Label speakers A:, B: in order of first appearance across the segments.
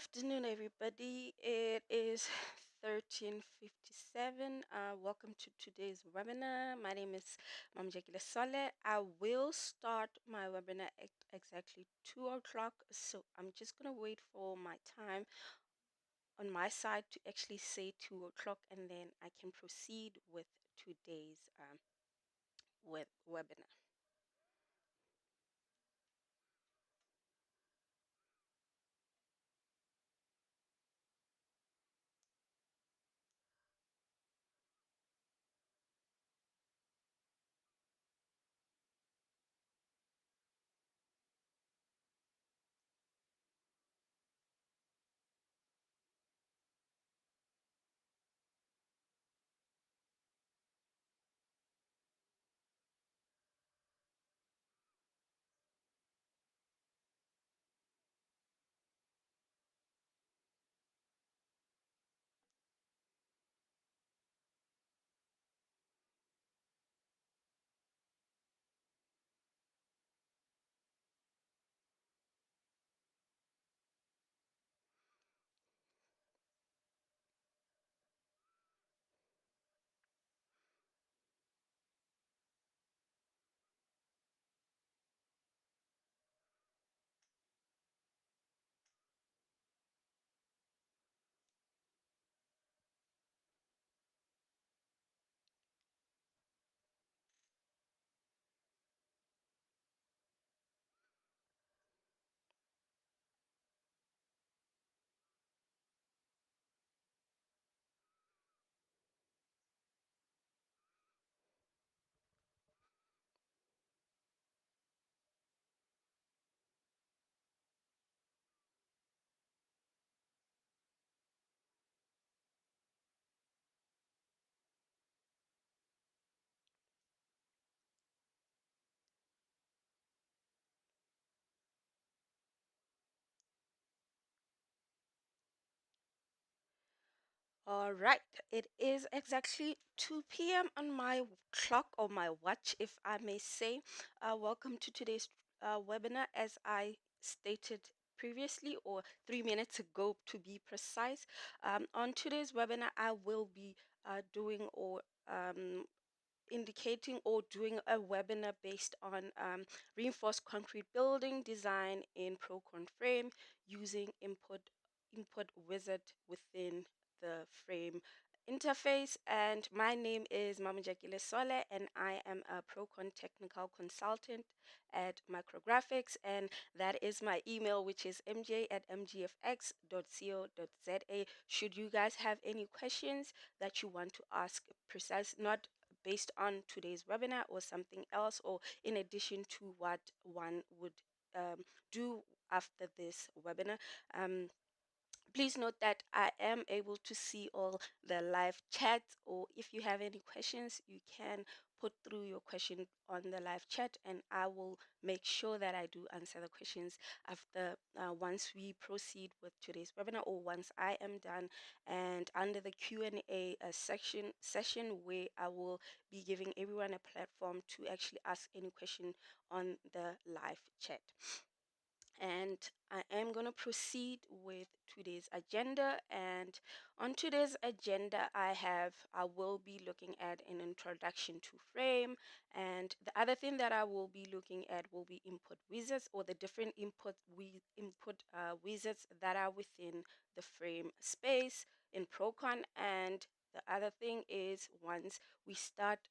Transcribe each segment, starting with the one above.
A: afternoon, everybody. It is 13:57. Welcome to today's webinar. My name is Mamjekile Saleh. I will start my webinar at exactly 2 o'clock. So I'm just going to wait for my time on my side to actually say 2 o'clock, and then I can proceed with today's webinar. All right, it is exactly 2 p.m. on my clock or my watch, if I may say. Welcome to today's webinar. As I stated previously, or 3 minutes ago to be precise, on today's webinar, I will be doing or indicating or doing a webinar based on reinforced concrete building design in Prokon frame using input wizard within the frame interface. And my name is Mamujakile Sole, and I am a Prokon technical consultant at Micrographics, and that is my email, which is mj@mgfx.co.za. Should you guys have any questions that you want to ask, precise, not based on today's webinar or something else, or in addition to what one would do after this webinar, please note that I am able to see all the live chat, or if you have any questions, you can put through your question on the live chat, and I will make sure that I do answer the questions after once we proceed with today's webinar, or once I am done, and under the Q&A session where I will be giving everyone a platform to actually ask any question on the live chat. And I am going to proceed with today's agenda. And on today's agenda, I will be looking at an introduction to frame. And the other thing that I will be looking at will be input wizards, or the different input wizards that are within the frame space in Prokon. And the other thing is, once we start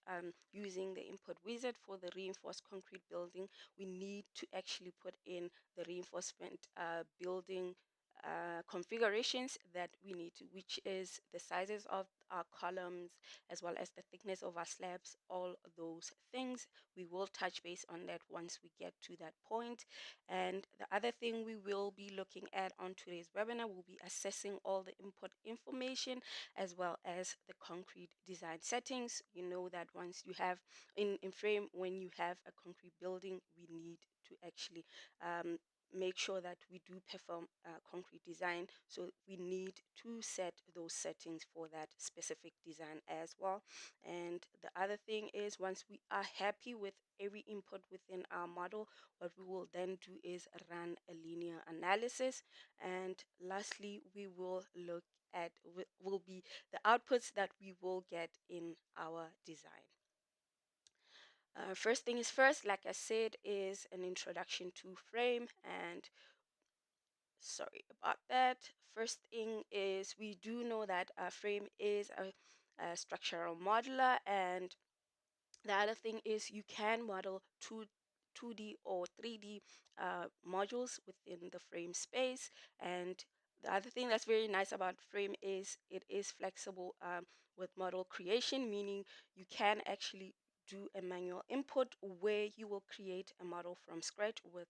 A: using the input wizard for the reinforced concrete building, we need to actually put in the reinforcement building configurations that we need to, which is the sizes of our columns as well as the thickness of our slabs, all those things. We will touch base on that once we get to that point. And the other thing we will be looking at on today's webinar will be assessing all the input information as well as the concrete design settings. You know that once you have in frame, when you have a concrete building, we need to actually make sure that we do perform concrete design. So we need to set those settings for that specific design as well. And the other thing is, once we are happy with every input within our model, what we will then do is run a linear analysis. And lastly, we will look at will be the outputs that we will get in our design. First thing is first, like I said, is an introduction to frame. And sorry about that. First thing is, we do know that a frame is a structural modeler, and the other thing is you can model 2D or 3D modules within the frame space. And the other thing that's very nice about frame is it is flexible with model creation, meaning you can actually do a manual input where you will create a model from scratch with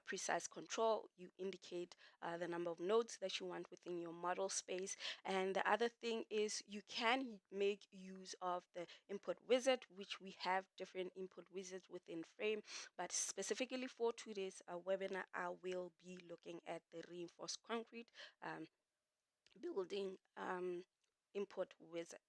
A: precise control. You indicate the number of nodes that you want within your model space. And the other thing is you can make use of the input wizard, which we have different input wizards within frame, but specifically for today's webinar, I will be looking at the reinforced concrete building input wizard.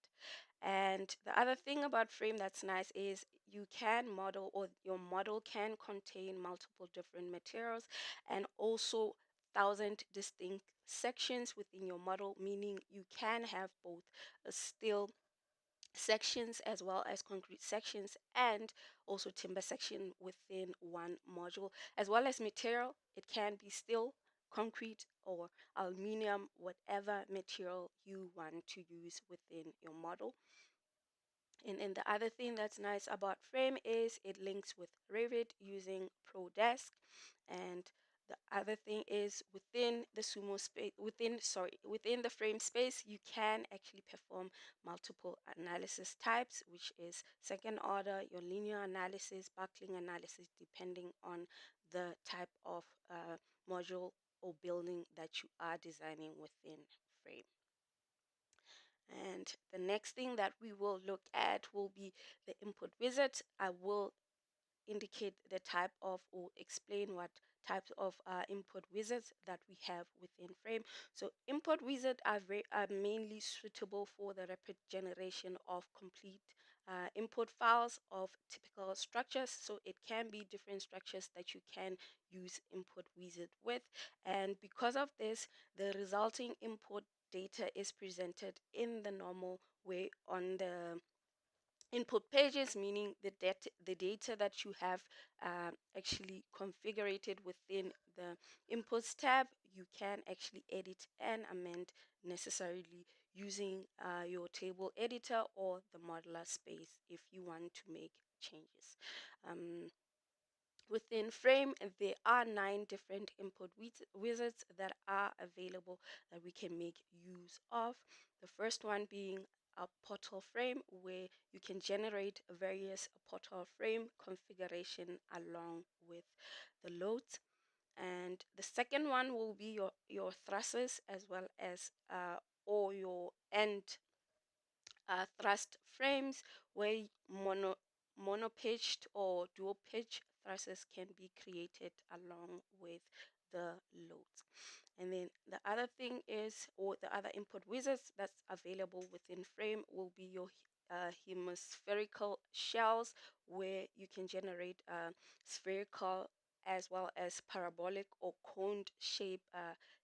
A: And the other thing about frame that's nice is you can model, or your model can contain multiple different materials and also 1,000 distinct sections within your model, meaning you can have both a steel sections as well as concrete sections, and also timber section within one module, as well as material. It can be steel, concrete, or aluminum, whatever material you want to use within your model. And the other thing that's nice about frame is it links with Revit using ProDesk. And the other thing is within the sumo space, within the frame space, you can actually perform multiple analysis types, which is second order, your linear analysis, buckling analysis, depending on the type of module or building that you are designing within frame. And the next thing that we will look at will be the input wizard. I will indicate the type of, or explain what types of input wizards that we have within frame. So input wizards are mainly suitable for the rapid generation of complete input files of typical structures. So it can be different structures that you can use input wizard with. And because of this, the resulting input data is presented in the normal way on the input pages, meaning the data that you have actually configured within the inputs tab, you can actually edit and amend necessarily using your table editor or the modeler space if you want to make changes. Within frame, there are 9 different input wizards that are available that we can make use of. The first one being a portal frame, where you can generate various portal frame configuration along with the loads. And the second one will be your trusses, as well as or your end thrust frames, where mono-pitched or dual pitch trusses can be created along with the loads. And then the other thing is, or the other input wizards that's available within frame will be your hemispherical shells, where you can generate spherical as well as parabolic or coned shape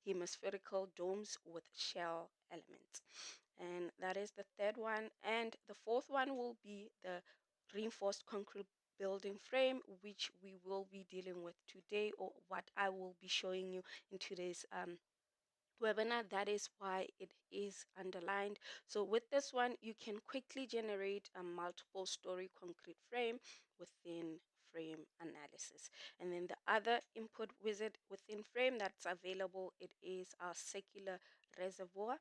A: hemispherical domes with shell elements. And that is the third one. And the fourth one will be the reinforced concrete building frame, which we will be dealing with today, or what I will be showing you in today's webinar. That is why it is underlined. So with this one, you can quickly generate a multiple story concrete frame within frame analysis. And then the other input wizard within frame that's available, it is our circular reservoir.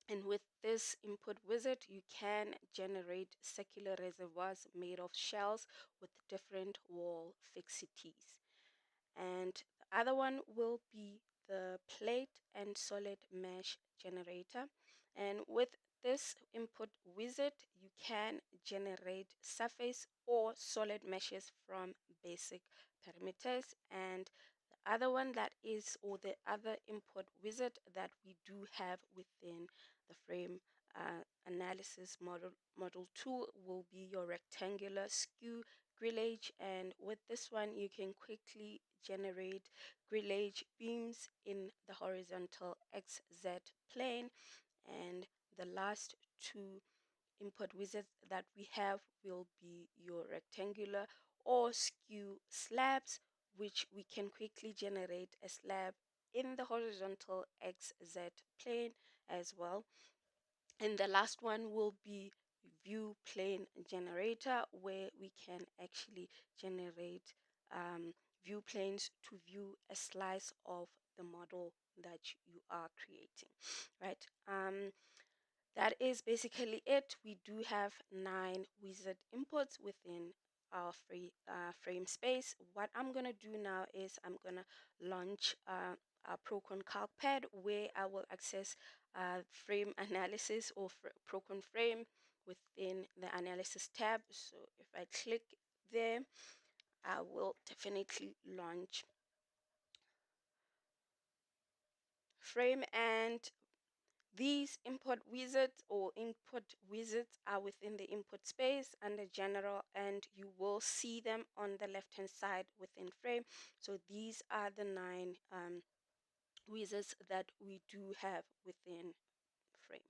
A: And with this input wizard, you can generate circular reservoirs made of shells with different wall fixities. And the other one will be the plate and solid mesh generator. And with this input wizard, you can generate surface or solid meshes from basic parameters. And other one that is, or the other input wizard that we do have within the frame analysis model tool will be your rectangular skew grillage. And with this one, you can quickly generate grillage beams in the horizontal XZ plane. And the last two input wizards that we have will be your rectangular or skew slabs, which we can quickly generate a slab in the horizontal XZ plane as well. And the last one will be view plane generator, where we can actually generate view planes to view a slice of the model that you are creating, right? That is basically it. We do have 9 wizard inputs within our frame space. What I'm going to do now is I'm going to launch a Prokon CalcPad, where I will access frame analysis or Prokon frame within the analysis tab. So if I click there, I will definitely launch frame. And these input wizards are within the input space under general, and you will see them on the left hand side within frame. So these are the 9 wizards that we do have within frame.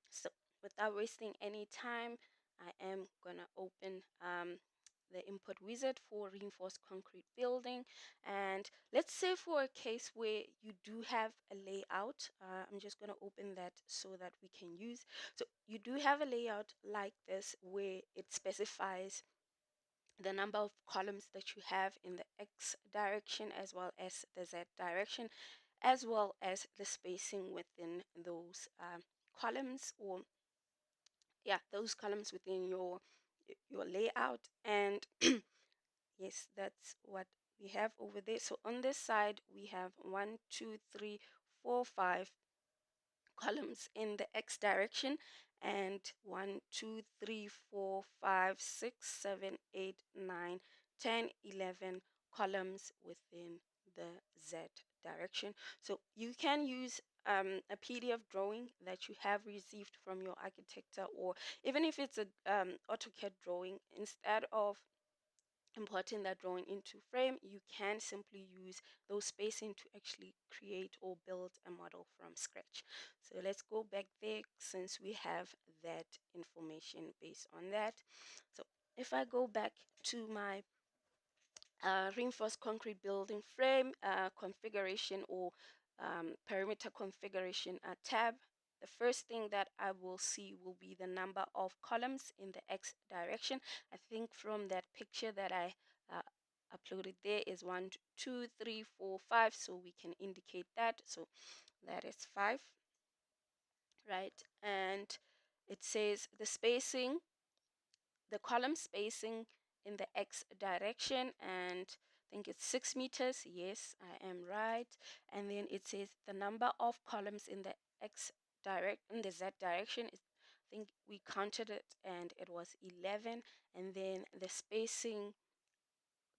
A: So without wasting any time, I am gonna open the input wizard for reinforced concrete building. And let's say for a case where you do have a layout, I'm just going to open that so that we can use. So you do have a layout like this, where it specifies the number of columns that you have in the X direction as well as the Z direction, as well as the spacing within those columns, or yeah, those columns within your layout. And yes, that's what we have over there. So on this side, we have 1, 2, 3, 4, 5 columns in the X direction, and 1, 2, 3, 4, 5, 6, 7, 8, 9, 10, 11 columns within the Z direction. So you can use a PDF drawing that you have received from your architecture, or even if it's a AutoCAD drawing, instead of importing that drawing into frame, you can simply use those spacing to actually create or build a model from scratch. So let's go back there, since we have that information based on that. So if I go back to my reinforced concrete building frame configuration, or perimeter configuration tab, the first thing that I will see will be the number of columns in the X direction. I think from that picture that I uploaded there is 1, 2, 3, 4, 5, so we can indicate that. So that is 5, right? And it says the spacing, the column spacing in the X direction, and I think it's 6 meters. Yes, I am right. And then it says the number of columns in the in the Z direction is, I think we counted it and it was 11. And then the spacing,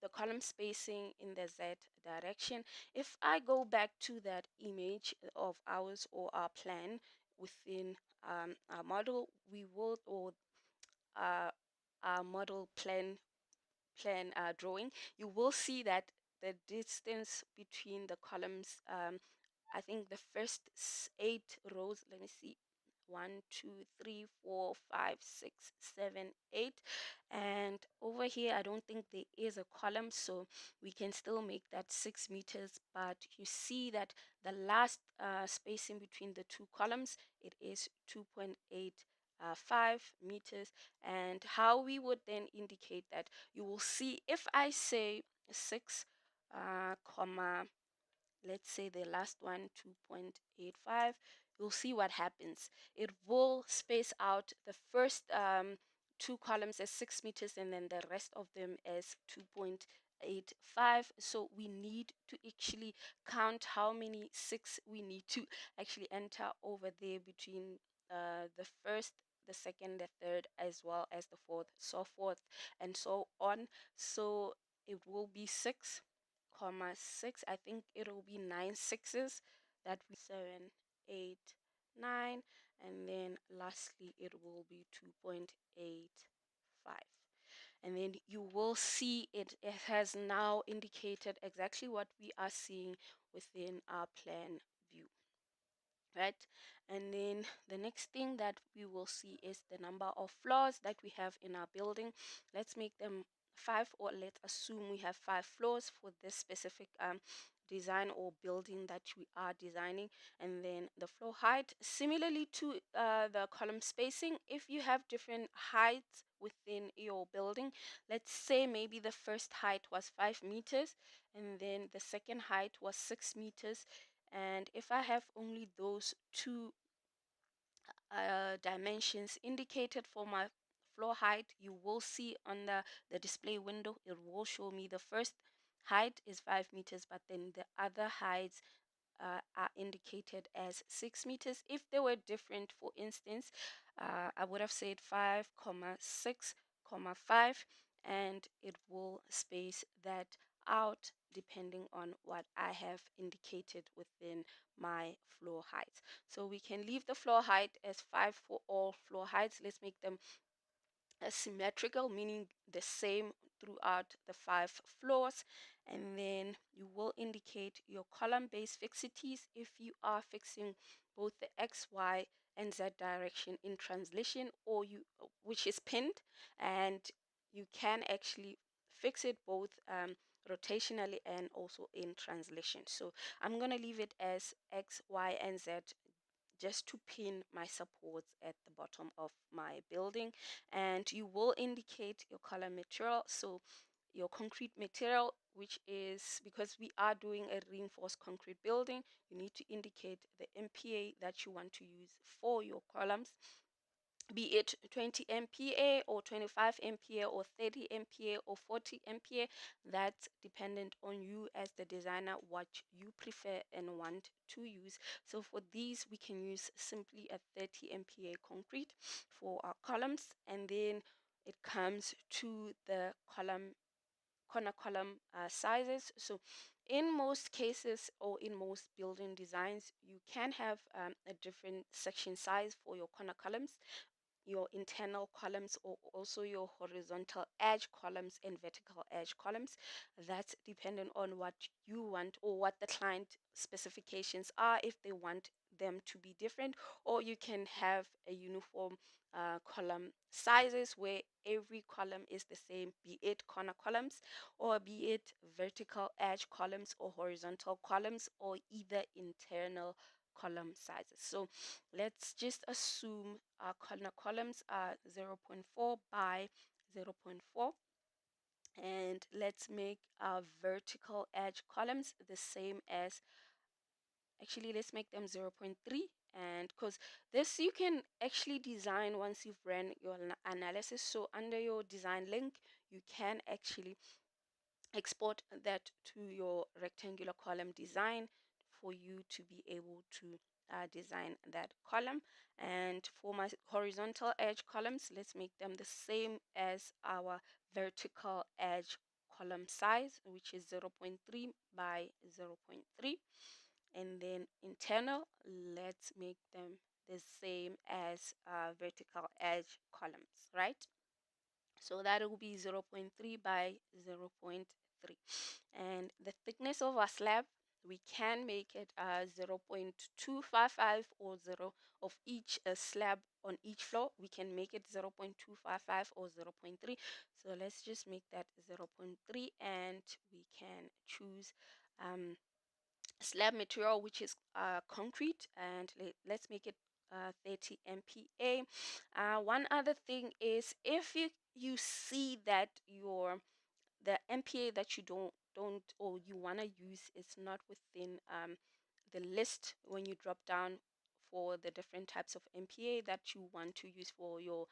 A: the column spacing in the Z direction. If I go back to that image of ours, or our plan within our model, we will, or uh, our model plan drawing, you will see that the distance between the columns, I think the first 8 rows, let me see, 1, 2, 3, 4, 5, 6, 7, 8, and over here I don't think there is a column, so we can still make that 6 meters. But you see that the last spacing between the 2 columns, it is 2.85 meters. And how we would then indicate that, you will see if I say 6 comma, let's say the last one 2.85, you'll see what happens. It will space out the first 2 columns as 6 meters, and then the rest of them as 2.85. So we need to actually count how many 6 we need to actually enter over there between the first, the second, the third, as well as the fourth, so forth and so on. So it will be 6 5.6. I think it'll be 9 6s that we 7, 8, 9, and then lastly it will be 2.85. And then you will see it has now indicated exactly what we are seeing within our plan view, right? And then the next thing that we will see is the number of floors that we have in our building. Let's make them 5, or let's assume we have 5 floors for this specific design or building that we are designing. And then the floor height, similarly to the column spacing, if you have different heights within your building, let's say maybe the first height was 5 meters and then the second height was 6 meters, and if I have only those two dimensions indicated for my floor height, you will see on the display window, it will show me the first height is 5 meters, but then the other heights are indicated as 6 meters. If they were different, for instance, I would have said 5,6,5, and it will space that out depending on what I have indicated within my floor height. So we can leave the floor height as 5 for all floor heights. Let's make them symmetrical, meaning the same throughout the 5 floors. And then you will indicate your column base fixities if you are fixing both the X, Y, and Z direction in translation, or which is pinned, and you can actually fix it both rotationally and also in translation. So I'm going to leave it as X, Y, and Z just to pin my supports at the bottom of my building. And you will indicate your color material, so your concrete material, which is, because we are doing a reinforced concrete building, you need to indicate the MPa that you want to use for your columns, be it 20 MPa or 25 MPa or 30 MPa or 40 MPa. That's dependent on you as the designer, what you prefer and want to use. So for these, we can use simply a 30 MPa concrete for our columns. And then it comes to the corner column sizes. So in most cases, or in most building designs, you can have a different section size for your corner columns, your internal columns, or also your horizontal edge columns and vertical edge columns. That's dependent on what you want or what the client specifications are, if they want them to be different, or you can have a uniform column sizes where every column is the same, be it corner columns or be it vertical edge columns or horizontal columns or either internal column sizes. So let's just assume our corner columns are 0.4 by 0.4, and let's make our vertical edge columns the same as, actually let's make them 0.3. And because this you can actually design once you've ran your analysis, so under your design link you can actually export that to your rectangular column design for you to be able to design that column. And for my horizontal edge columns, let's make them the same as our vertical edge column size, which is 0.3 by 0.3. And then internal, let's make them the same as vertical edge columns, right? So that will be 0.3 by 0.3. And the thickness of our slab, we can make it 0.255, or 0 of each slab on each floor. We can make it 0.255 or 0.3. So let's just make that 0.3, and we can choose slab material, which is concrete, and let's make it 30 MPa. One other thing is, if you see that the MPa that you don't or you want to use is not within the list when you drop down for the different types of MPa that you want to use for your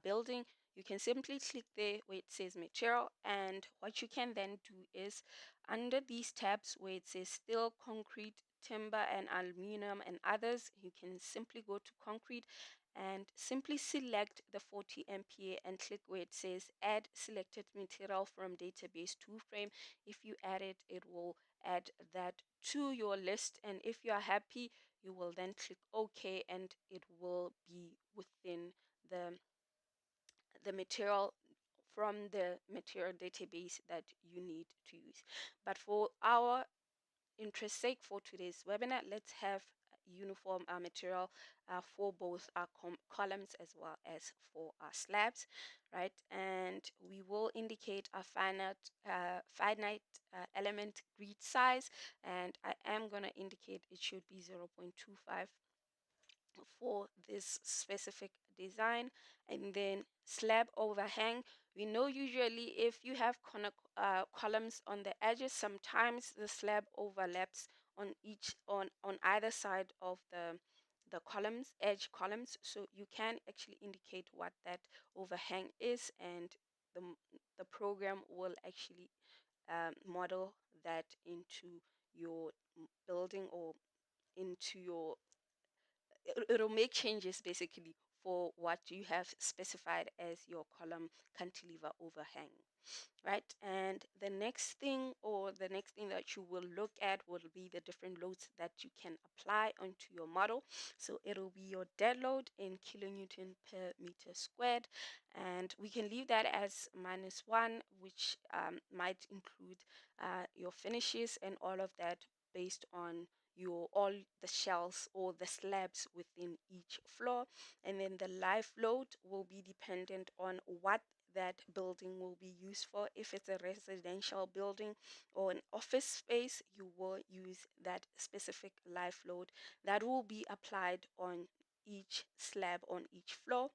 A: building, you can simply click there where it says material, and what you can then do is, under these tabs where it says steel, concrete, timber, and aluminum and others, you can simply go to concrete, and simply select the 40 MPa and click where it says add selected material from database to frame. If you add it, it will add that to your list, and if you are happy, you will then click OK, and it will be within the material from the material database that you need to use. But for our interest sake, for today's webinar, let's have uniform material for both our columns as well as for our slabs, right? And we will indicate a finite element grid size, and I am going to indicate it should be 0.25 for this specific design. And then slab overhang, we know usually if you have columns on the edges, sometimes the slab overlaps on either side of the columns, edge columns, so you can actually indicate what that overhang is, and the, the program will actually model that into your building, or into your, it'll make changes basically for what you have specified as your column cantilever overhang, right? And the next thing, that you will look at will be the different loads that you can apply onto your model. So it'll be your dead load in kilonewton per meter squared, and we can leave that as -1, which might include your finishes and all of that based on all the shells or the slabs within each floor. And then the live load will be dependent on what that building will be used for. If it's a residential building or an office space, you will use that specific live load that will be applied on each slab on each floor,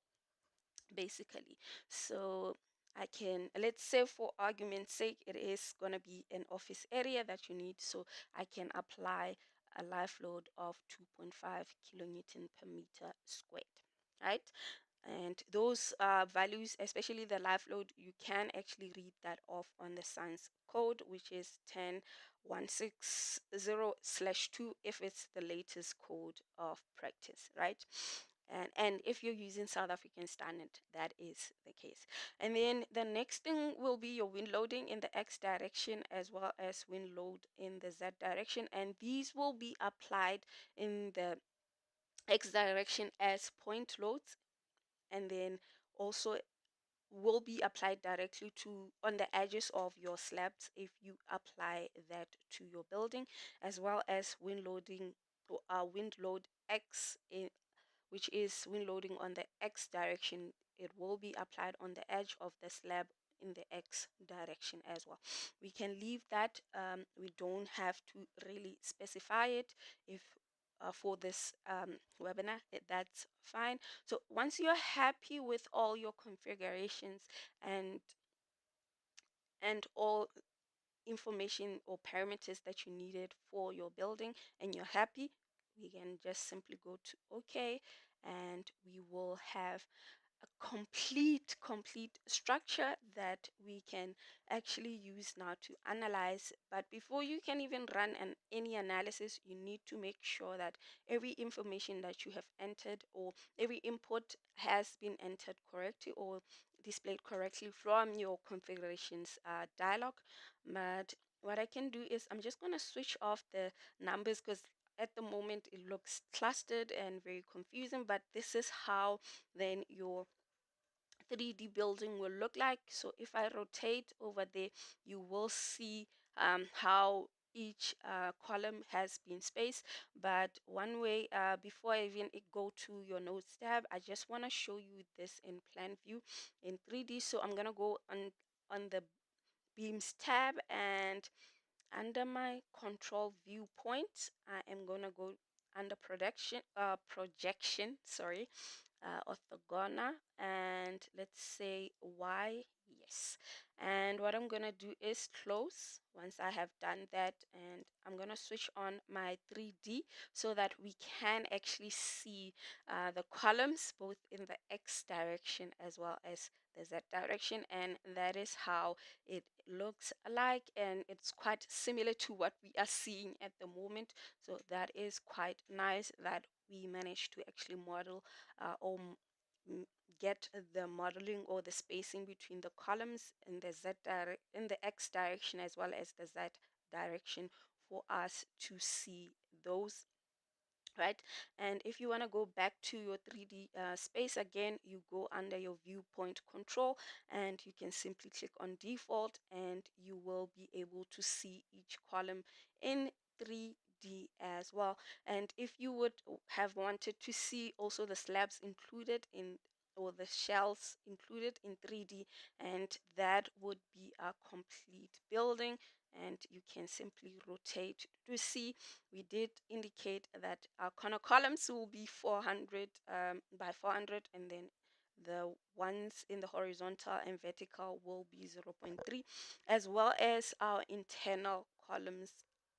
A: basically. So I can, let's say for argument's sake, it is going to be an office area that you need, so I can apply a live load of 2.5 kilonewton per meter squared, right? And those values, especially the live load, you can actually read that off on the SANS code, which is 10160/2 if it's the latest code of practice, right? And if you're using South African standard, that is the case. And then the next thing will be your wind loading in the X direction as well as wind load in the Z direction, and these will be applied in the X direction as point loads, and then also will be applied directly to on the edges of your slabs if you apply that to your building, as well as wind loading, or wind load X, which is wind loading on the X direction. It will be applied on the edge of the slab in the X direction as well. We can leave that, we don't have to really specify it if for this webinar, that's fine. So once you're happy with all your configurations and all information or parameters that you needed for your building, and you're happy, we can just simply go to OK, and we will have a complete structure that we can actually use now to analyze. But before you can even run any analysis, you need to make sure that every information that you have entered, or every input, has been entered correctly or displayed correctly from your configurations dialog. But what I can do is I'm just going to switch off the numbers, because at the moment it looks clustered and very confusing, but this is how then your 3D building will look like. So if I rotate over there, you will see how each column has been spaced. But one way, before I even go to your notes tab, I just want to show you this in plan view in 3D. So I'm going to go on the beams tab, and under my control viewpoint, I am going to go under projection, sorry, orthogonal, and let's say Y. Yes. And what I'm gonna do is close once I have done that, and I'm gonna switch on my 3D so that we can actually see the columns both in the X direction as well as the Z direction, and that is how it looks like, and it's quite similar to what we are seeing at the moment. So that is quite nice that we managed to actually model or get the modeling or the spacing between the columns in the in the X direction as well as the Z direction for us to see those, right? And if you want to go back to your 3D space again, you go under your viewpoint control and you can simply click on default, and you will be able to see each column in 3D as well. And if you would have wanted to see also the slabs included in, or the shells included in 3D, and that would be a complete building, and you can simply rotate to see. We did indicate that our corner columns will be 400 by 400, and then the ones in the horizontal and vertical will be 0.3, as well as our internal columns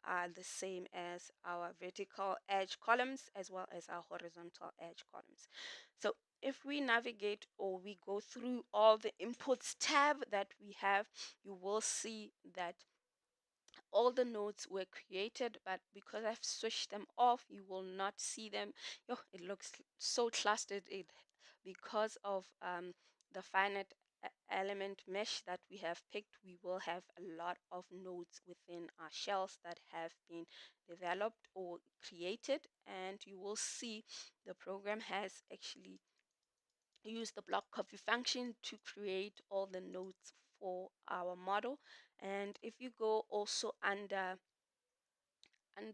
A: are the same as our vertical edge columns as well as our horizontal edge columns. So if we navigate or we go through all the inputs tab that we have, you will see that all the nodes were created, but because I've switched them off, you will not see them. Yo, it looks so clustered it because of the finite element mesh that we have picked. We will have a lot of nodes within our shells that have been developed or created, and you will see the program has actually used the block copy function to create all the nodes for our model. And if you go also under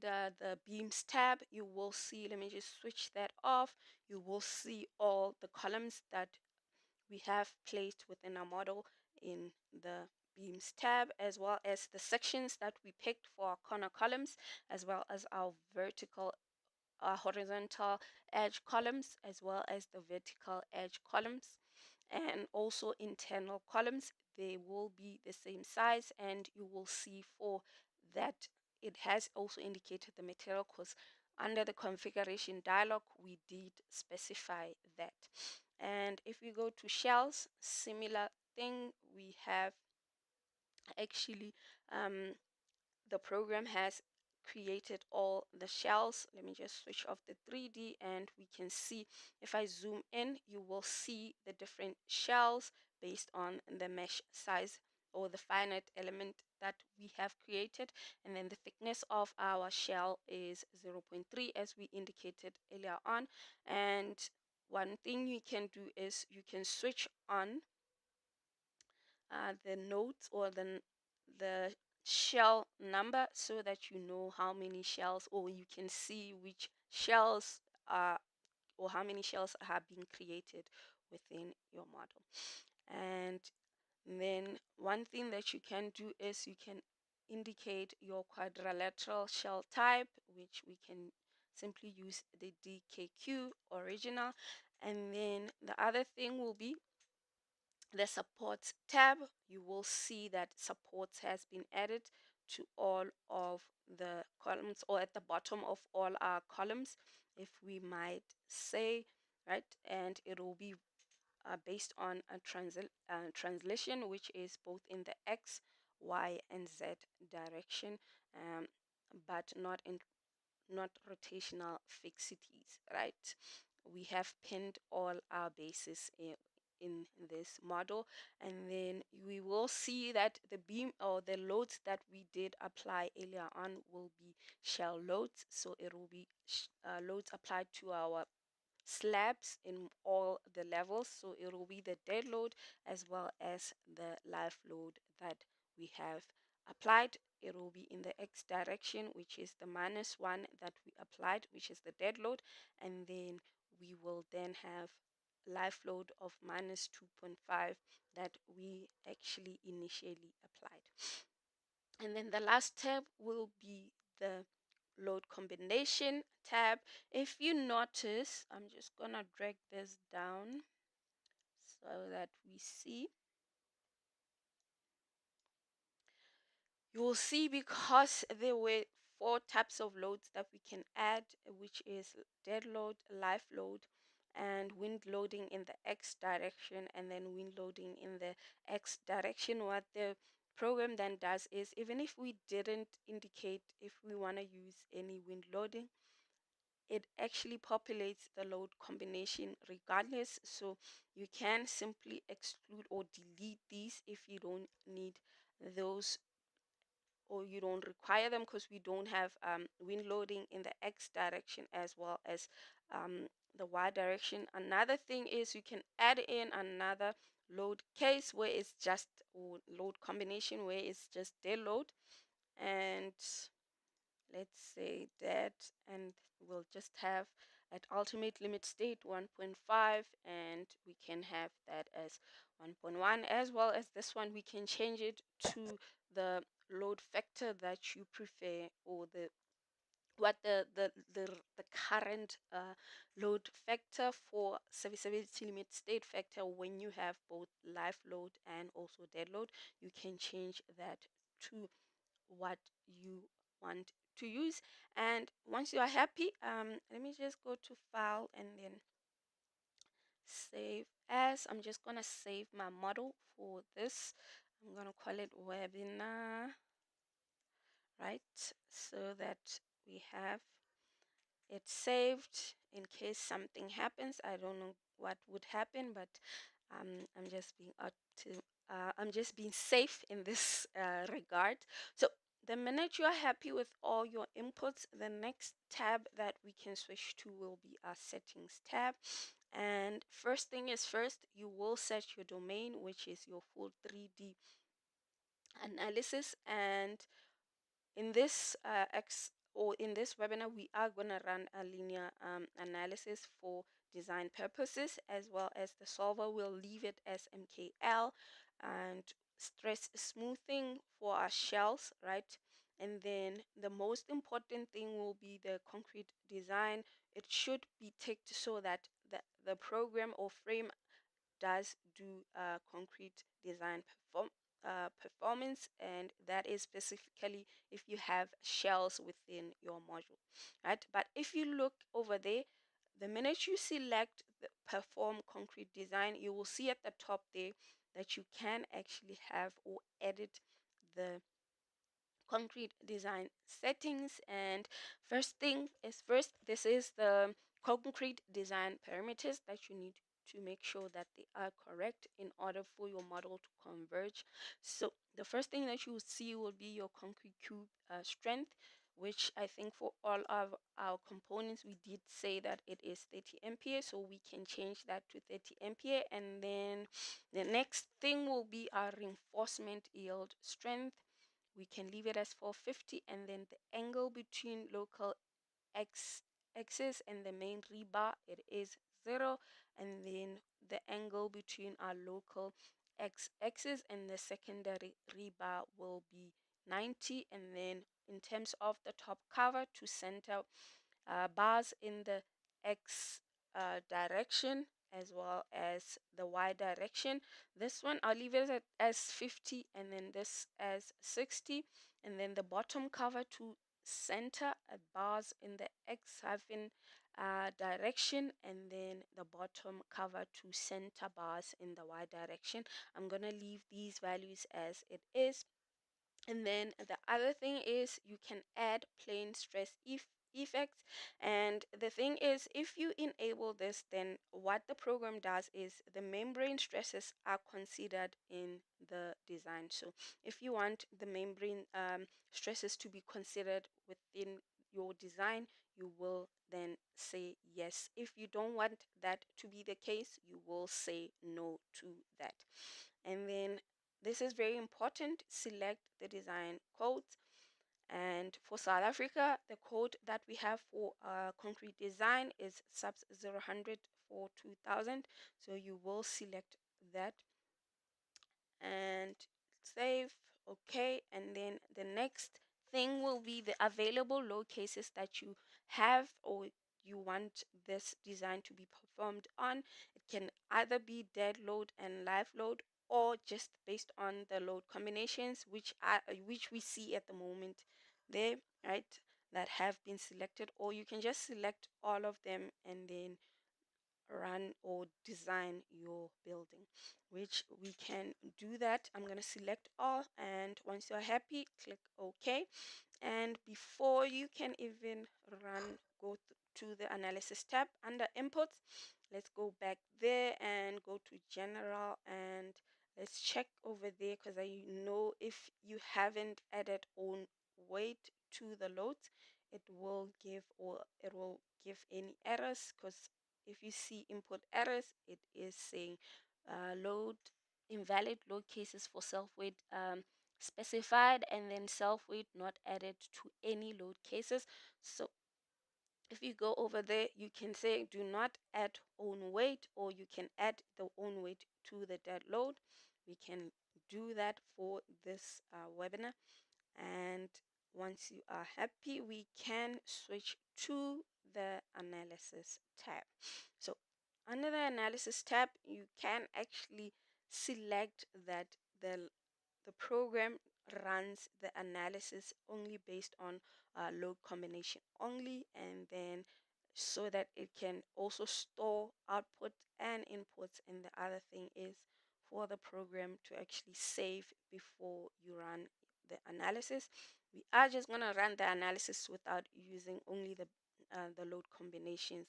A: the beams tab, you will see, let me just switch that off, you will see all the columns that we have placed within our model in the beams tab, as well as the sections that we picked for our corner columns, as well as our vertical horizontal edge columns, as well as the vertical edge columns, and also internal columns. They will be the same size, and you will see for that it has also indicated the material, because under the configuration dialog we did specify that. And if we go to shells, similar thing, we have actually the program has created all the shells. Let me just switch off the 3D, and we can see, if I zoom in, you will see the different shells based on the mesh size or the finite element that we have created. And then the thickness of our shell is 0.3 as we indicated earlier on. And one thing you can do is you can switch on the nodes or the shell number, so that you know how many shells, or you can see which shells are, or how many shells have been created within your model. And then one thing that you can do is you can indicate your quadrilateral shell type, which we can simply use the DKQ original. And then the other thing will be the supports tab. You will see that supports has been added to all of the columns, or at the bottom of all our columns, if we might say, right? And it will be based on a translation, which is both in the X, Y, and Z direction, but not rotational fixities, right? We have pinned all our bases in this model, and then we will see that the beam or the loads that we did apply earlier on will be shell loads. So it will be loads applied to our slabs in all the levels. So it will be the dead load as well as the live load that we have applied. It will be in the X direction, which is the -1 that we applied, which is the dead load, and then we will then have live load of -2.5 that we actually initially applied. And then the last tab will be the load combination tab. If you notice, I'm just gonna drag this down so that we see. You will see, because there were four types of loads that we can add, which is dead load, live load, and wind loading in the X direction, and then wind loading in the X direction. What the program then does is, even if we didn't indicate if we want to use any wind loading, it actually populates the load combination regardless. So you can simply exclude or delete these if you don't need those, or you don't require them, because we don't have wind loading in the X direction as well as the Y direction. Another thing is, you can add in another load case where it's just, or load combination where it's just dead load, and let's say that, and we'll just have at ultimate limit state 1.5, and we can have that as 1.1, as well as this one we can change it to the load factor that you prefer, or the what the current load factor for serviceability limit state factor. When you have both live load and also dead load, you can change that to what you want to use. And once you are happy, let me just go to file and then save as. I'm just gonna save my model for this. I'm gonna call it webinar, right, so that we have it saved in case something happens. I don't know what would happen, but I'm just being I'm just being safe in this regard. So the minute you are happy with all your inputs, the next tab that we can switch to will be our settings tab. And first thing is first, you will set your domain, which is your full 3D analysis. And in this in this webinar, we are going to run a linear analysis for design purposes, as well as the solver will leave it as MKL, and stress smoothing for our shells, right? And then the most important thing will be the concrete design. It should be ticked so that the program or frame does do concrete design performance, and that is specifically if you have shells within your module, right? But if you look over there, the minute you select the perform concrete design, you will see at the top there that you can actually have or edit the concrete design settings. And first thing is first, this is the concrete design parameters that you need to make sure that they are correct in order for your model to converge. So the first thing that you will see will be your concrete cube strength, which I think for all of our components we did say that it is 30 MPa, so we can change that to 30 MPa. And then the next thing will be our reinforcement yield strength. We can leave it as 450, and then the angle between local axis and the main rebar, it is 0, and then the angle between our local axis and the secondary rebar will be 90. And then in terms of the top cover to center bars in the X direction as well as the Y direction. This one I'll leave it as 50, and then this as 60, and then the bottom cover to center bars in the X hyphen direction, and then the bottom cover to center bars in the Y direction. I'm gonna leave these values as it is. And then the other thing is, you can add plane stress effects. And the thing is, if you enable this, then what the program does is the membrane stresses are considered in the design. So if you want the membrane stresses to be considered within your design, you will then say yes. If you don't want that to be the case, you will say no to that. And then this is very important, select the design codes. And for South Africa, the code that we have for concrete design is subs 000 for 2000. So you will select that and save. Okay. And then the next thing will be the available load cases that you have or you want this design to be performed on. It can either be dead load and live load, or just based on the load combinations which we see at the moment there, right, that have been selected, or you can just select all of them and then run or design your building, which we can do that. I'm going to select all, and once you're happy, click OK. And before you can even go to the analysis tab under inputs, let's go back there and go to general, and let's check over there, because I know if you haven't added own weight to the loads, it will give any errors, because if you see input errors, it is saying load invalid load cases for self weight specified, and then self weight not added to any load cases. So if you go over there, you can say do not add own weight, or you can add the own weight to the dead load. We can do that for this webinar. And once you are happy, we can switch to the analysis tab. So under the analysis tab, you can actually select that the program runs the analysis only based on load combination only, and then so that it can also store output and inputs. And the other thing is for the program to actually save before you run the analysis. We are just going to run the analysis without using only the load combinations.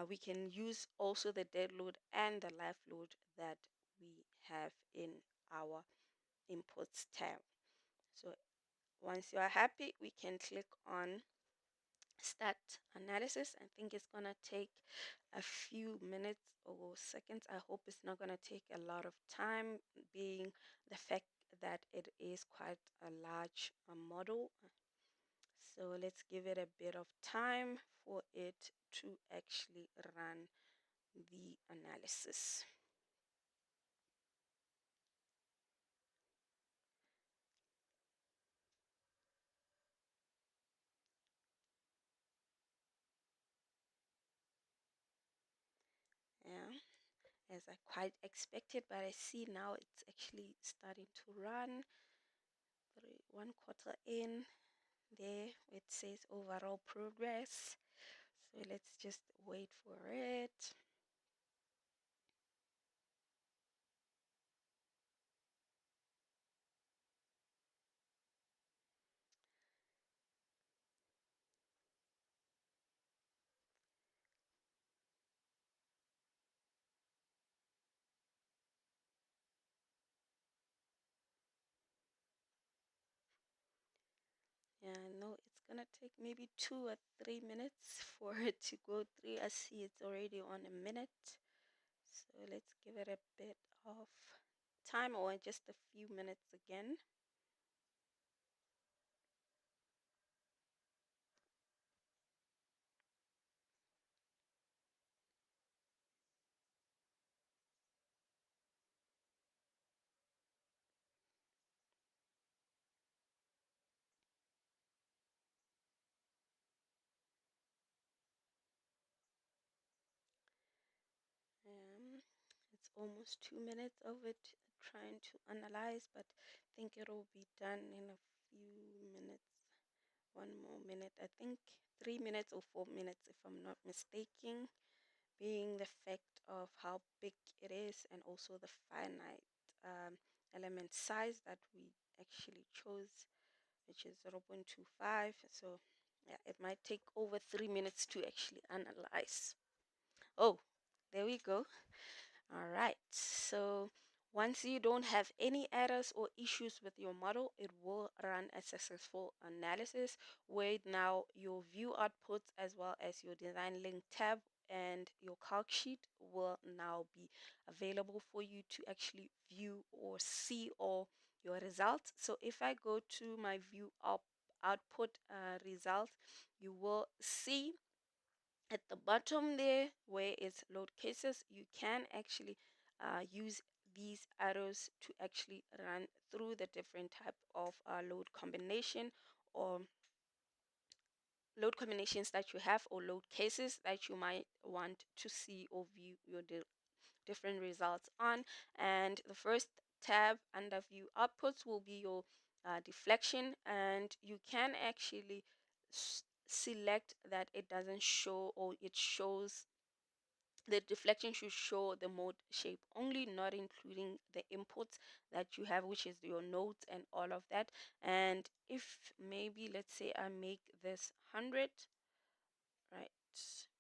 A: We can use also the dead load and the live load that we have in our inputs tab. So once you are happy, we can click on start analysis. I think it's gonna take a few minutes or seconds. I hope it's not gonna take a lot of time, being the fact that it is quite a large model. So let's give it a bit of time for it to actually run the analysis. Yeah, as I quite expected, but I see now it's actually starting to run. One quarter in, there it says overall progress. So let's just wait for it. Yeah, I know it's gonna take maybe 2 or 3 minutes for it to go through. I see it's already on a minute. So let's give it a bit of time, or just a few minutes again. It's almost 2 minutes of it trying to analyze, but I think it'll be done in a few minutes. One more minute, I think 3 minutes or 4 minutes, if I'm not mistaken, being the fact of how big it is and also the finite element size that we actually chose, which is 0.25. So yeah, it might take over 3 minutes to actually analyze. Oh, there we go. All right, so once you don't have any errors or issues with your model, it will run a successful analysis, where now your view outputs as well as your design link tab and your calc sheet will now be available for you to actually view or see all your results. So if I go to my view output results, you will see at the bottom there where it's load cases, you can actually use these arrows to actually run through the different type of load combination, or load combinations that you have, or load cases that you might want to see or view your different results on. And the first tab under view outputs will be your deflection, and you can actually select that it doesn't show, or it shows the deflection should show the mode shape only, not including the inputs that you have, which is your nodes and all of that. And if maybe, let's say I make this 100, right,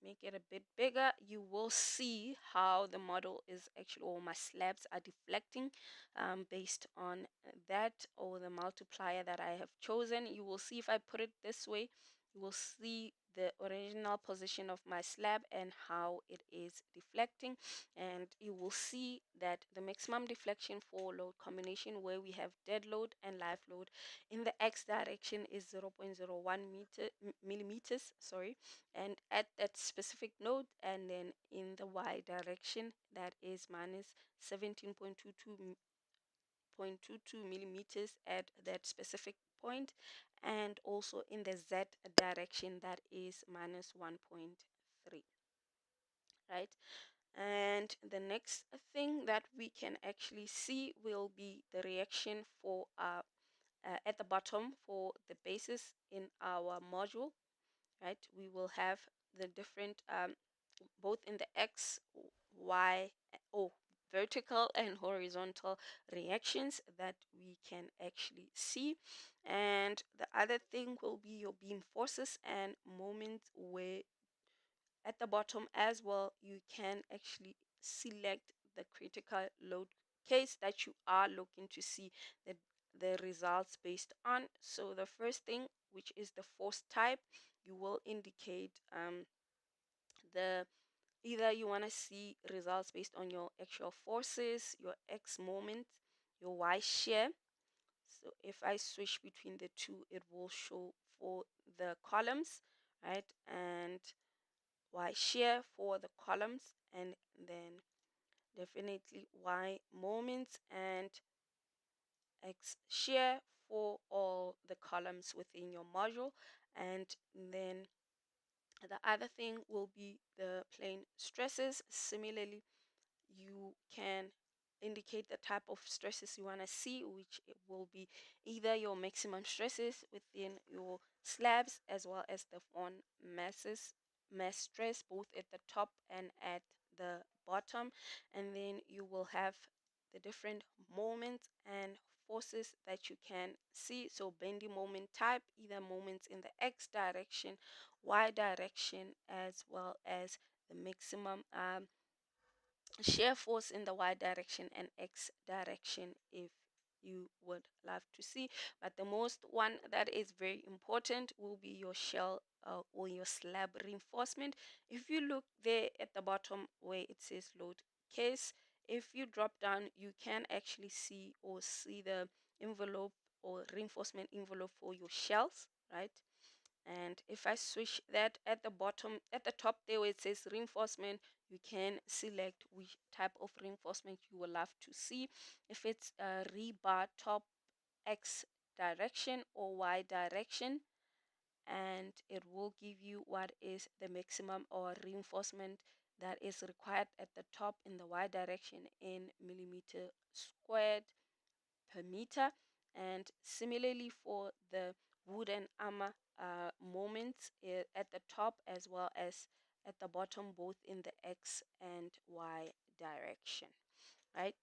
A: make it a bit bigger, you will see how the model is actually, or my slabs are deflecting based on that, or the multiplier that I have chosen. You will see, if I put it this way, you will see the original position of my slab and how it is deflecting. And you will see that the maximum deflection for load combination, where we have dead load and live load, in the x direction is 0.01 millimeters, sorry, and at that specific node, and then in the y direction, that is minus 17.22 millimeters at that specific point, and also in the z direction, that is minus 1.3, right? And the next thing that we can actually see will be the reaction for at the bottom for the bases in our module, right? We will have the different both in the x, y, or vertical and horizontal reactions that we can actually see. And the other thing will be your beam forces and moments, where at the bottom as well you can actually select the critical load case that you are looking to see the results based on. So the first thing, which is the force type, you will indicate the either you want to see results based on your actual forces, your x moment, your y shear. So if I switch between the two, it will show for the columns, right? And y shear for the columns, and then definitely y moments and x shear for all the columns within your module. And then the other thing will be the plane stresses. Similarly, you can indicate the type of stresses you want to see, which it will be either your maximum stresses within your slabs, as well as the one mass stress, both at the top and at the bottom. And then you will have the different moments and forces that you can see. So bending moment type, either moments in the x direction, y direction, as well as the maximum shear force in the y direction and x direction, if you would love to see. But the most one that is very important will be your shell or your slab reinforcement. If you look there at the bottom where it says load case, if you drop down, you can actually see, or see the envelope or reinforcement envelope for your shells, right? And if I switch that at the bottom, at the top there where it says reinforcement, you can select which type of reinforcement you will love to see. If it's a rebar top x direction or y direction, and it will give you what is the maximum or reinforcement that is required at the top in the y direction in millimeter squared per meter. And similarly for the wooden armor moments at the top as well as at the bottom, both in the x and y direction, right?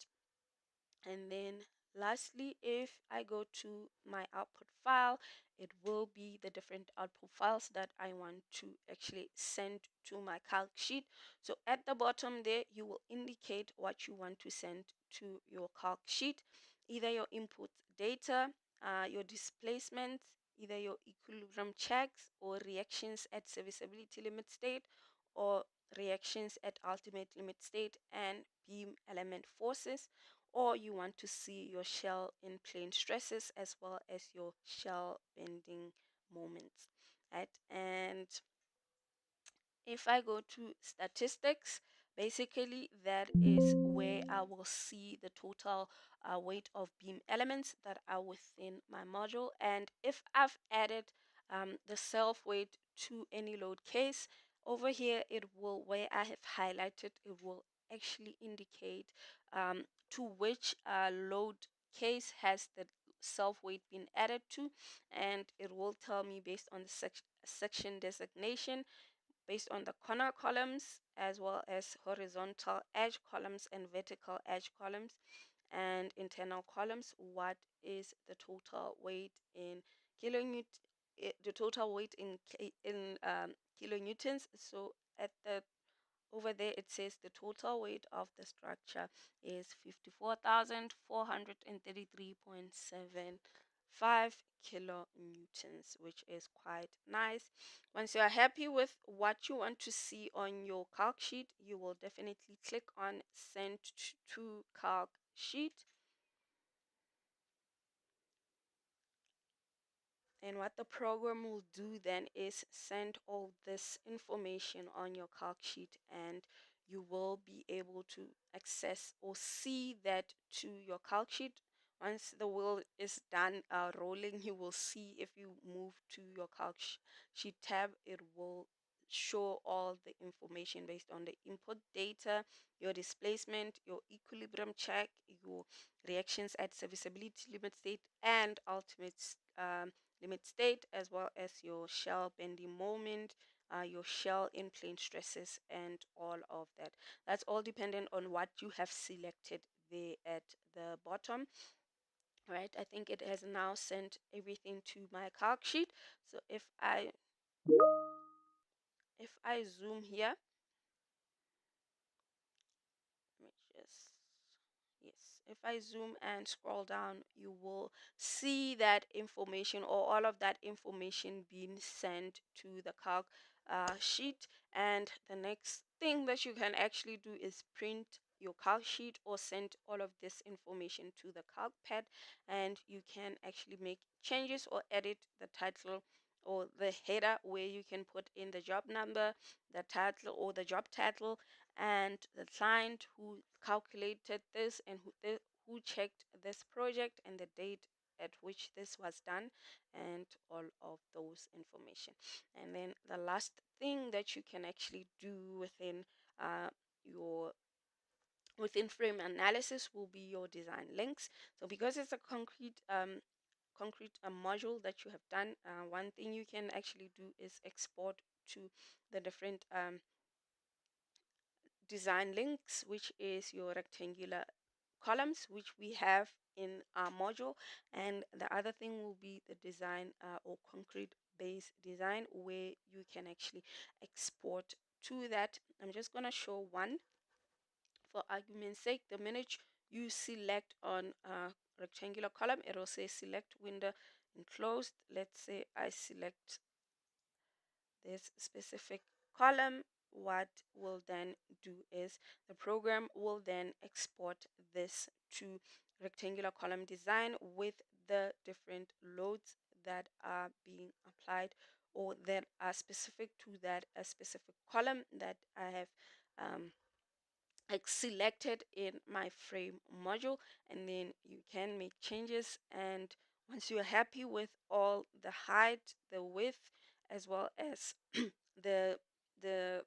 A: And then lastly, if I go to my output file, it will be the different output files that I want to actually send to my calc sheet. So at the bottom there, you will indicate what you want to send to your calc sheet, either your input data, your displacement, either your equilibrium checks or reactions at serviceability limit state, or reactions at ultimate limit state, and beam element forces, or you want to see your shell in plane stresses as well as your shell bending moments, right? And if I go to statistics, basically that is where I will see the total weight of beam elements that are within my module. And if I've added the self weight to any load case, over here it will, where I have highlighted, it will actually indicate to which load case has the self weight been added to, and it will tell me based on the section designation, based on the corner columns, as well as horizontal edge columns and vertical edge columns and internal columns, what is the total weight in kilonewton, the total weight in kilonewtons. So at the over there it says the total weight of the structure is 54,433.75 kilonewtons, which is quite nice. Once you are happy with what you want to see on your calc sheet, you will definitely click on send to calc sheet. And what the program will do then is send all this information on your calc sheet, and you will be able to access or see that to your calc sheet. Once the wheel is done rolling, you will see, if you move to your calc sheet tab, it will show all the information based on the input data, your displacement, your equilibrium check, your reactions at serviceability limit state, and ultimate limit state, as well as your shell bending moment, your shell in plane stresses, and all of that. That's all dependent on what you have selected there at the bottom. Right, I think it has now sent everything to my calc sheet. So if I zoom here, let me just, yes, if I zoom and scroll down, you will see that information, or all of that information, being sent to the calc sheet. And the next thing that you can actually do is print your calc sheet or send all of this information to the calc pad, and you can actually make changes or edit the title or the header, where you can put in the job number, the title or the job title, and the client who calculated this, and who checked this project, and the date at which this was done, and all of those information. And then the last thing that you can actually do uh, your within frame analysis will be your design links. So because it's a concrete module that you have done, one thing you can actually do is export to the different design links, which is your rectangular columns, which we have in our module. And the other thing will be the design or concrete base design, where you can actually export to that. I'm just going to show one for argument's sake. The minute you select on a rectangular column, it will say select window enclosed. Let's say I select this specific column. What will then do is the program will then export this to rectangular column design with the different loads that are being applied, or that are specific to that a specific column that I have like selected in my frame module. And then you can make changes, and once you're happy with all the height, the width, as well as the the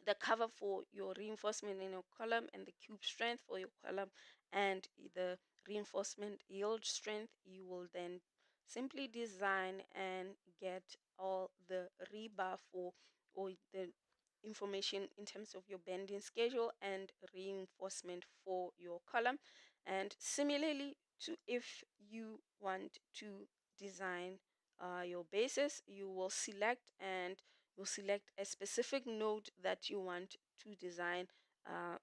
A: the cover for your reinforcement in your column, and the cube strength for your column, and the reinforcement yield strength, you will then simply design and get all the rebar for, or the information in terms of your bending schedule and reinforcement for your column. And similarly to, if you want to design your bases, you will select, and you'll select a specific node that you want to design uh,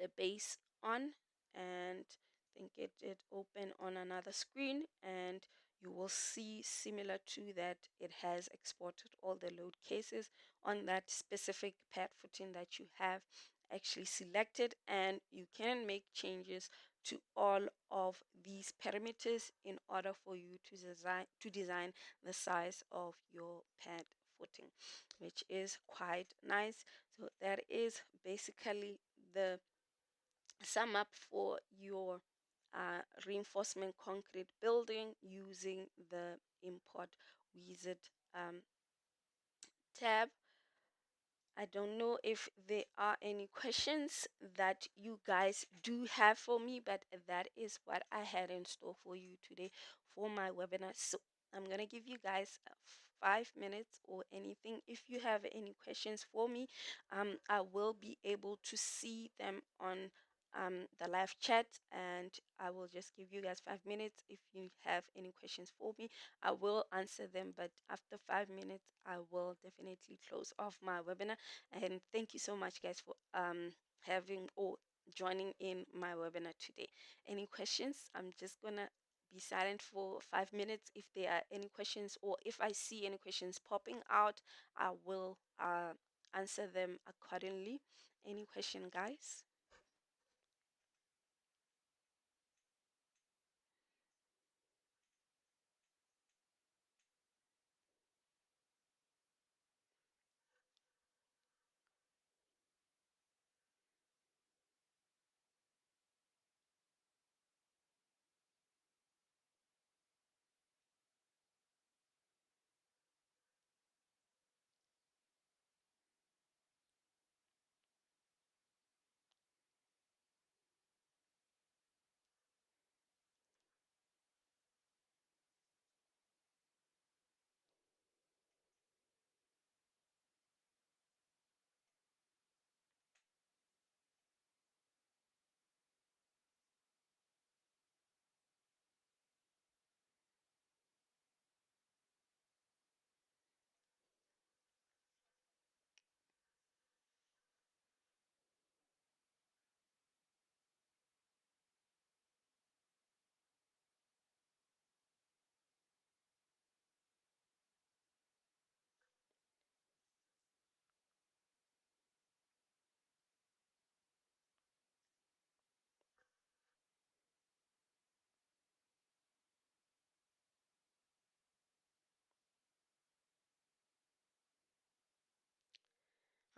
A: the base on, and I think it open on another screen, and you will see, similar to that, it has exported all the load cases on that specific pad footing that you have actually selected. And you can make changes to all of these parameters in order for you to design the size of your pad footing, which is quite nice. So that is basically the sum up for your reinforcement concrete building using the import wizard tab. I don't know if there are any questions that you guys do have for me, but that is what I had in store for you today for my webinar. So I'm going to give you guys 5 minutes or anything. If you have any questions for me, I will be able to see them on the live chat, and I will just give you guys 5 minutes. If you have any questions for me, I will answer them, but after 5 minutes, I will definitely close off my webinar. And thank you so much, guys, for having or joining in my webinar today. Any questions? I'm just gonna be silent for 5 minutes. If there are any questions, or if I see any questions popping out, I will answer them accordingly. Any question, guys?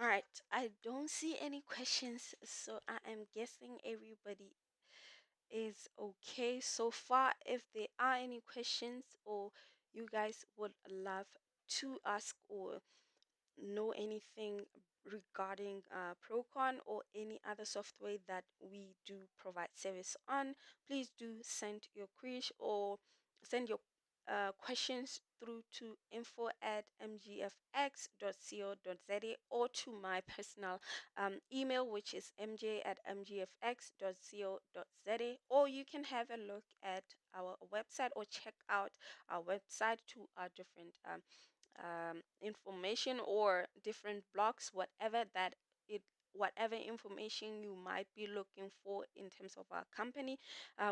A: All right, I don't see any questions, so I am guessing everybody is okay so far. If there are any questions or you guys would love to ask or know anything regarding Prokon or any other software that we do provide service on, please do send your queries or send your questions through to info@mgfx.co.za or to my personal email, which is mj@mgfx.co.za, or you can have a look at our website or check out our website to our different information or different blogs, whatever that it whatever information you might be looking for in terms of our company,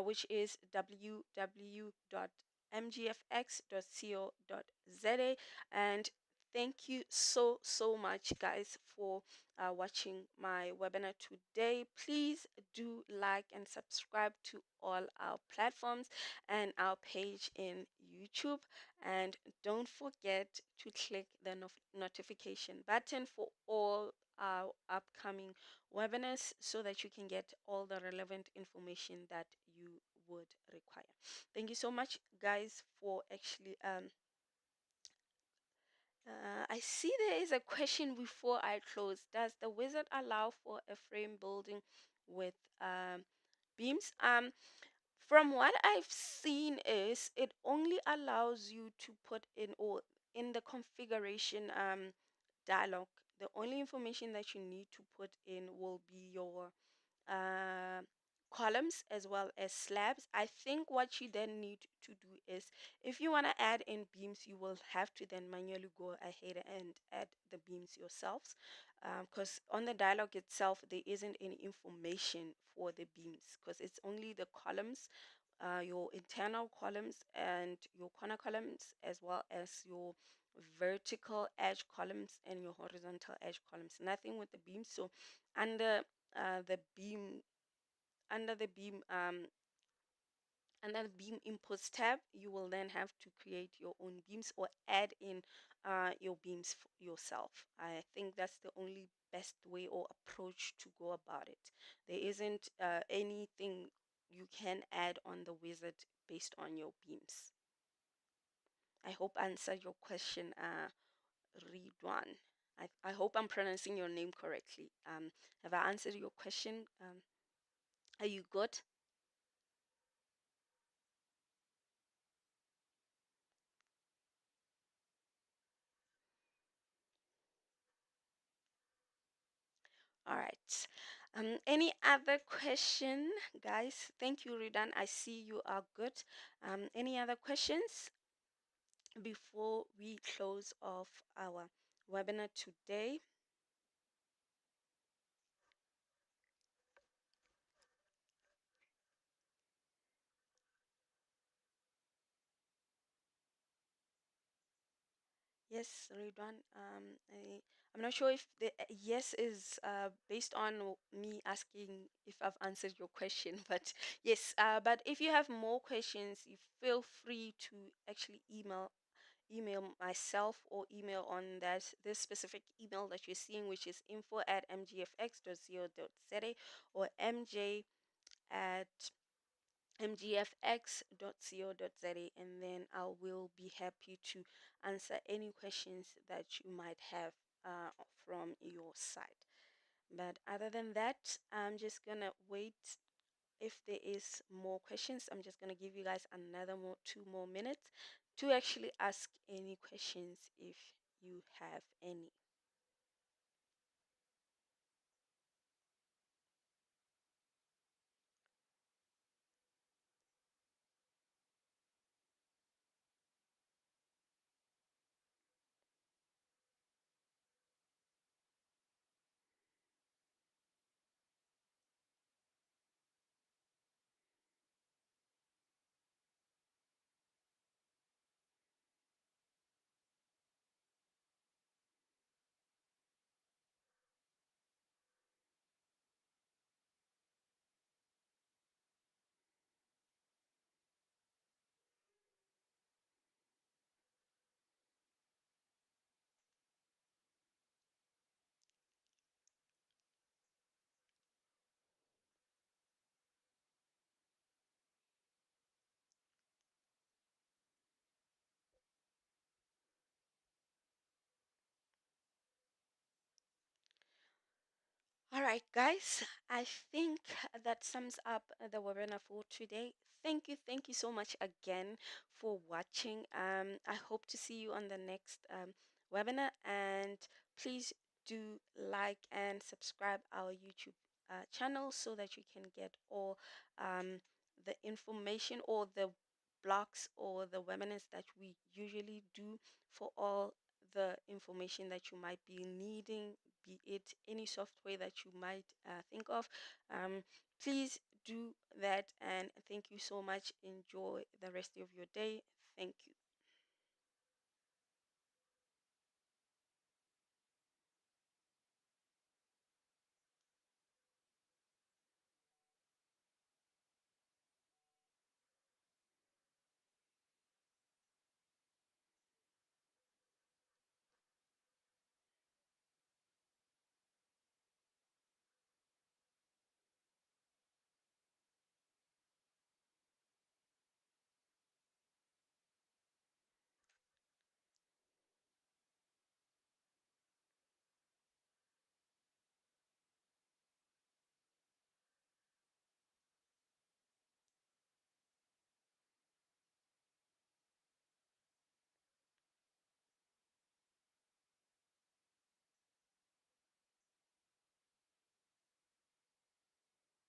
A: which is www.mgfx.co.za. And thank you so much, guys, for watching my webinar today. Please do like and subscribe to all our platforms and our page in YouTube, and don't forget to click the notification button for all our upcoming webinars so that you can get all the relevant information that you would require. Thank you so much, guys, for actually I see there is a question before I close. Does the wizard allow for a frame building with beams? From what I've seen is it only allows you to put in, or in the configuration dialog, the only information that you need to put in will be your uh, columns as well as slabs. I think what you then need to do is, if you want to add in beams, you will have to then manually go ahead and add the beams yourselves, because on the dialog itself there isn't any information for the beams, because it's only the columns, your internal columns and your corner columns, as well as your vertical edge columns and your horizontal edge columns. Nothing with the beams. So under the beam under the beam under the beam inputs tab, you will then have to create your own beams or add in your beams yourself. I think that's the only best way or approach to go about it. There isn't anything you can add on the wizard based on your beams. I hope I answered your question, Ridwan. I hope I'm pronouncing your name correctly. Have I answered your question? Are you good? All right. Any other question, guys? Thank you, Ridan. I see you are good. Any other questions before we close off our webinar today? Yes, Ridwan. I'm not sure if the yes is based on me asking if I've answered your question, but yes. But if you have more questions, you feel free to actually email myself or email on that this specific email that you're seeing, which is info@mgfx.co.za or mj at mgfx.co.za, and then I will be happy to answer any questions that you might have from your side. But other than that, I'm just gonna wait. If there is more questions, I'm just gonna give you guys another 2 more minutes to actually ask any questions if you have any. All right, guys, I think that sums up the webinar for today. Thank you so much again for watching. I hope to see you on the next webinar, and please do like and subscribe our YouTube channel so that you can get all the information or the blocks or the webinars that we usually do for all the information that you might be needing, be it any software that you might think of. Please do that, and thank you so much. Enjoy the rest of your day. Thank you.